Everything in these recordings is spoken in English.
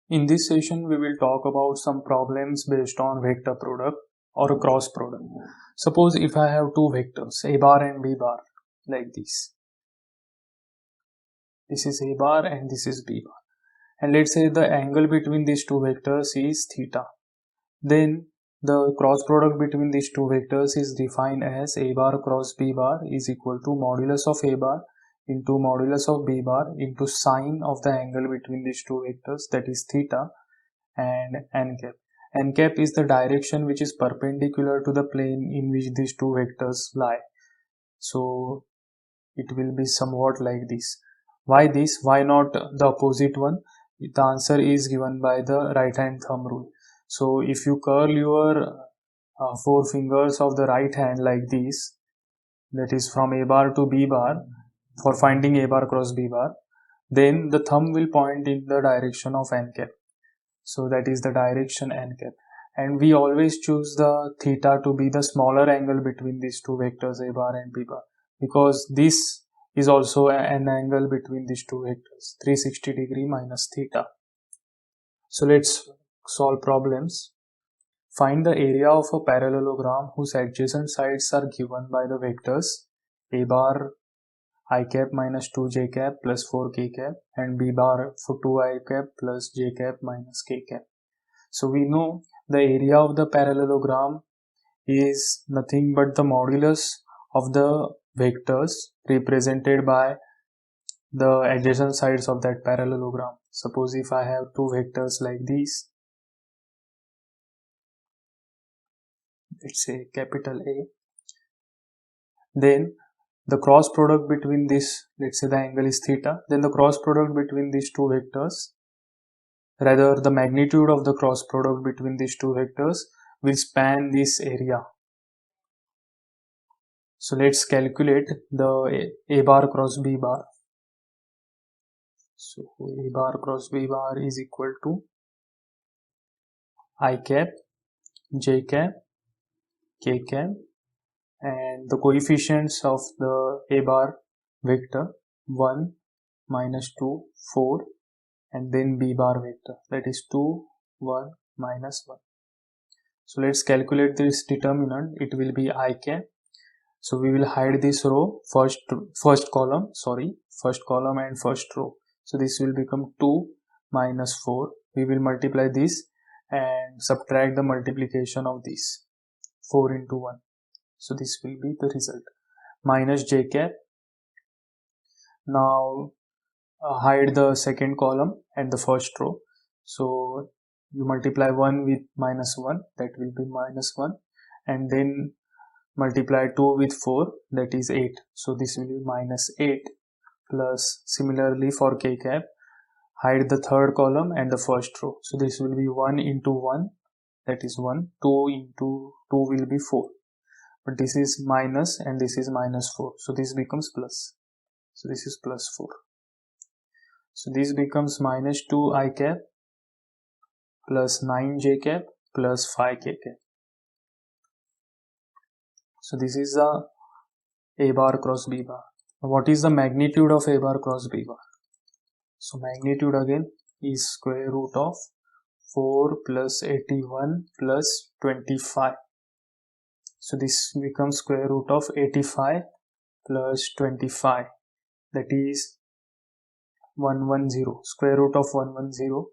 In this session, we will talk about some problems based on vector product or a cross product. Suppose if I have two vectors, a bar and b bar, like this. This is a bar and this is b bar. And let's say the angle between these two vectors is theta. Then the cross product between these two vectors is defined as a bar cross b bar is equal to modulus of a bar into modulus of b bar into sine of the angle between these two vectors, that is theta, and n cap. N cap is the direction which is perpendicular to the plane in which these two vectors lie. So it will be somewhat like this. Why this? Why not the opposite one? The answer is given by the right hand thumb rule. So if you curl your four fingers of the right hand like this, that is from a bar to b bar, for finding a bar cross b bar, then the thumb will point in the direction of n cap. So that is the direction n cap. And we always choose the theta to be the smaller angle between these two vectors a bar and b bar, because this is also an angle between these two vectors, 360 degree minus theta. So let's solve problems. Find the area of a parallelogram whose adjacent sides are given by the vectors a bar I cap minus 2j cap plus 4k cap and b bar for 2I cap plus j cap minus k cap. So we know the area of the parallelogram is nothing but the modulus of the vectors represented by the adjacent sides of that parallelogram. Suppose if I have two vectors like these, let's say capital A, then the cross product between this, let's say the angle is theta, then the cross product between these two vectors, rather the magnitude of the cross product between these two vectors will span this area. So let's calculate the a bar cross b bar. So a bar cross b bar is equal to I cap, j cap, k cap, and the coefficients of the a bar vector 1, minus 2, 4, and then b bar vector, that is 2, 1, minus 1. So let's calculate this determinant. It will be I cap. So we will hide this row, first column and first row. So this will become 2 minus 4. We will multiply this and subtract the multiplication of this, 4 into 1. So this will be the result. Minus j cap. Now hide the second column and the first row. So you multiply 1 with minus 1, that will be minus 1, and then multiply 2 with 4, that is 8. So this will be minus 8, plus similarly for k cap, hide the third column and the first row. So this will be 1 into 1, that is 1, 2 into 2 will be 4. But this is minus and this is minus 4. So this becomes plus. So this is plus 4. So this becomes minus 2 I cap plus 9 j cap plus 5 k cap. So this is the a bar cross b bar. What is the magnitude of a bar cross b bar? So magnitude again is square root of 4 plus 81 plus 25. So this becomes square root of 85 plus 25, that is 110. Square root of 110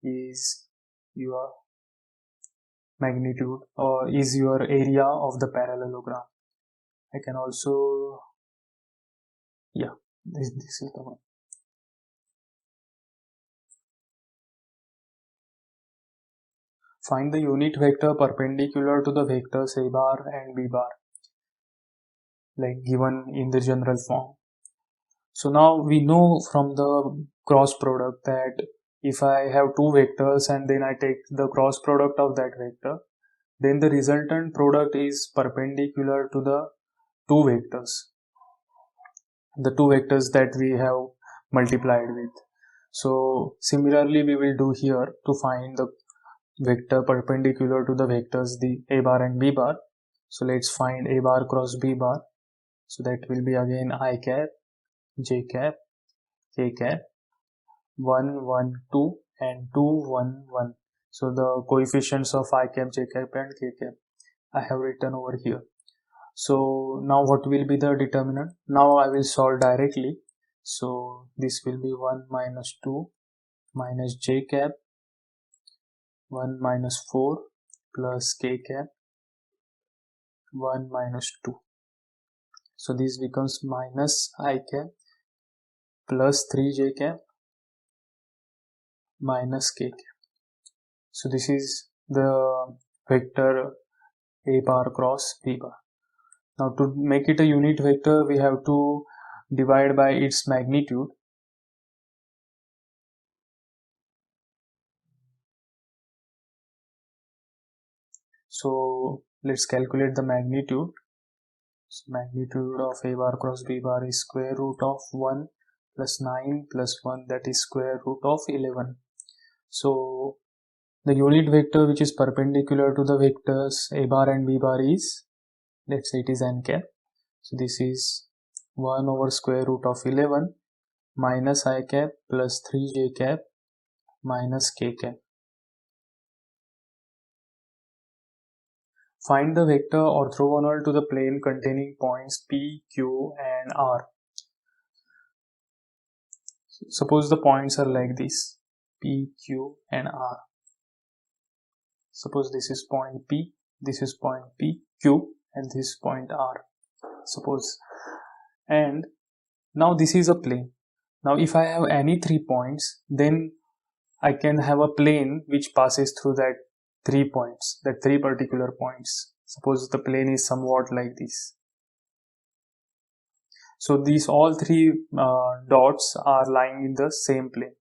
is your magnitude or is your area of the parallelogram. I can also, this is the one. Find the unit vector perpendicular to the vectors a bar and b bar, like given in the general form. So now we know from the cross product that if I have two vectors and then I take the cross product of that vector, then the resultant product is perpendicular to the two vectors that we have multiplied with. So similarly we will do here to find the vector perpendicular to the vectors the a bar and b bar. So let's find a bar cross b bar. So that will be again I cap, j cap, k cap, 1, 1, 2, and 2, 1, 1. So the coefficients of I cap, j cap and k cap I have written over here. So now what will be the determinant? Now I will solve directly. So this will be 1 minus 2 minus j cap 1 minus 4 plus k cap 1 minus 2. So this becomes minus I cap plus 3j cap minus k cap. So this is the vector A bar cross B bar. Now to make it a unit vector, we have to divide by its magnitude. So let's calculate the magnitude. So magnitude of A bar cross B bar is square root of 1 plus 9 plus 1, that is square root of 11. So the unit vector which is perpendicular to the vectors A bar and B bar is, let's say it is n cap. So this is 1 over square root of 11 minus I cap plus 3j cap minus k cap. Find the vector orthogonal to the plane containing points P, Q and R. Suppose the points are like this, P, Q and R. Suppose this is point P, this is point P, Q and this is point R. Suppose, and now this is a plane. Now if I have any 3 points, then I can have a plane which passes through that 3 points, that 3 particular points. Suppose the plane is somewhat like this. So these all 3 dots are lying in the same plane.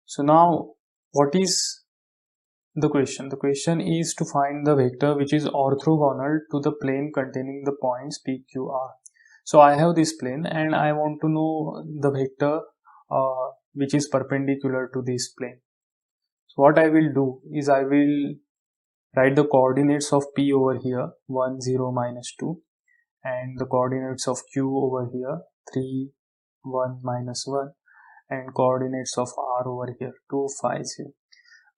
So now what is the question? The question is to find the vector which is orthogonal to the plane containing the points P, Q, R. So I have this plane and I want to know the vector which is perpendicular to this plane. So what I will do is I will write the coordinates of P over here, 1, 0, minus 2, and the coordinates of Q over here, 3, 1, minus 1, and coordinates of R over here, 2, 5, 0.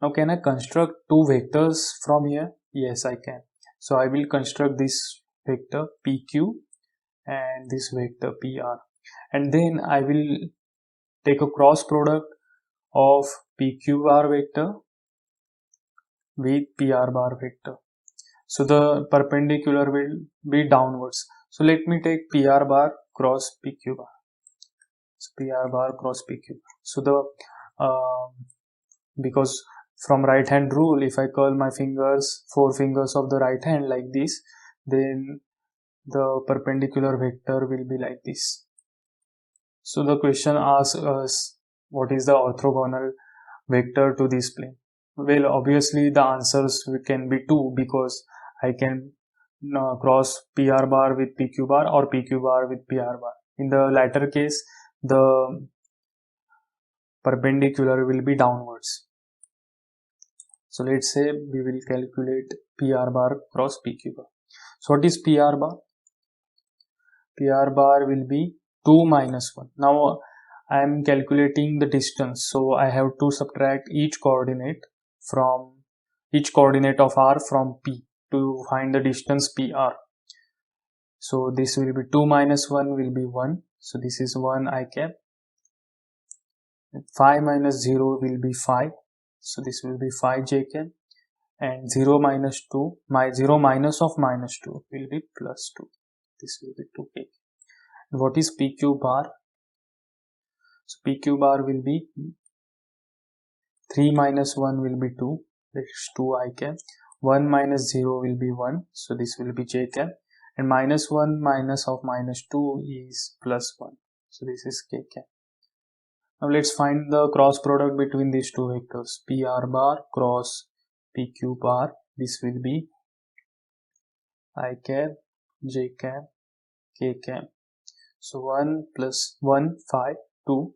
Now can I construct 2 vectors from here? Yes, I can. So I will construct this vector PQ and this vector PR, and then I will take a cross product of PQ bar vector with PR bar vector. So the perpendicular will be downwards. So let me take PR bar cross PQ bar. So PR bar cross PQ bar. So the because from right hand rule, if I curl my fingers, 4 fingers of the right hand like this, then the perpendicular vector will be like this. So the question asks us, what is the orthogonal vector to this plane? Well, obviously the answers can be 2, because I can cross PR bar with PQ bar or PQ bar with PR bar. In the latter case, the perpendicular will be downwards. So let's say we will calculate PR bar cross PQ bar. So what is PR bar? PR bar will be 2 minus 1. Now I am calculating the distance, so I have to subtract each coordinate of R from P to find the distance PR. So this will be 2 minus 1 will be 1. So this is 1 I cap. 5 minus 0 will be 5. So this will be 5 j cap. And 0 minus 2, 0 minus of minus 2 will be plus 2. This will be 2 k. What is PQ bar? So PQ bar will be 3 minus 1 will be 2. That is 2 I cap. 1 minus 0 will be 1. So this will be j cap. And minus 1 minus of minus 2 is plus 1. So this is k cap. Now let's find the cross product between these two vectors. PR bar cross PQ bar. This will be I cap, j cap, k cap. So 1 plus 1, 5, 2,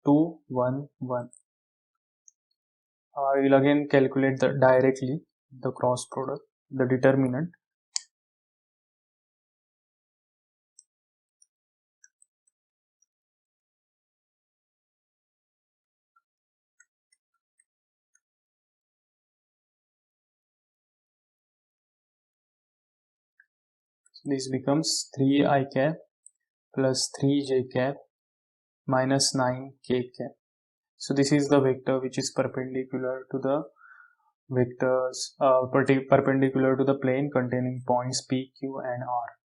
2, 1, 1. I will again calculate directly the cross product, the determinant. this becomes 3 I cap plus 3 j cap minus 9 k cap. So this is the vector which is perpendicular to the vectors perpendicular to the plane containing points p, q and r.